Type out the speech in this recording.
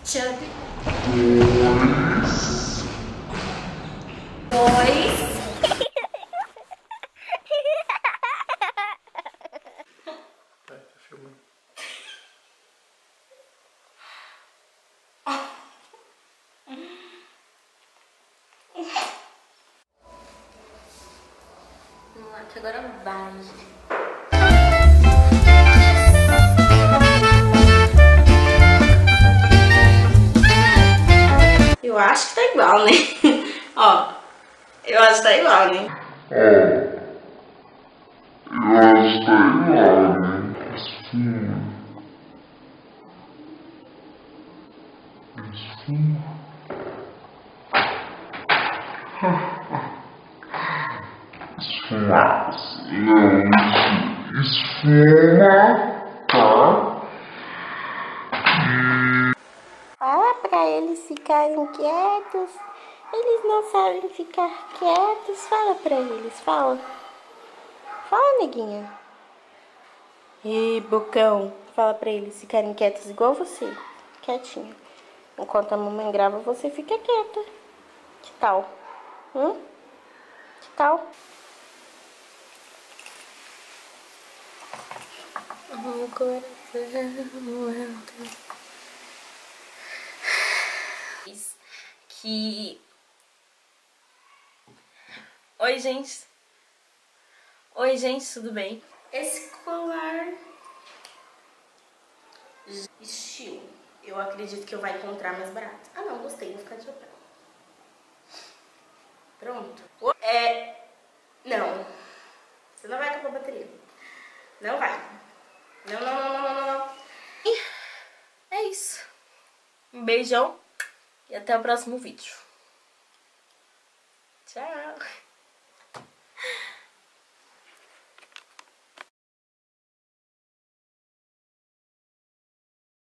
Chubby. Dois. Tá filmando. Vamos lá, que agora vai. Eu acho que tá igual, né? Ó, eu acho que tá igual, né? Eu acho que tá igual, né? Esfuma, tá? Fala pra eles ficarem quietos. Eles não sabem ficar quietos. Fala pra eles, fala. Fala, neguinha. Ih, bocão. Fala pra eles ficarem quietos igual você. Quietinho. Enquanto a mamãe grava, você fica quieta. Que tal? Que tal? O coração. Que... Oi, gente. Oi, gente, tudo bem? Esse colar... Estilo. Eu acredito que eu vou encontrar mais barato. Ah, não, gostei. Vou ficar de papel. Pronto. Não. Você não vai acabar a bateria. Não vai. Não. E é isso. Um beijão e até o próximo vídeo. Tchau.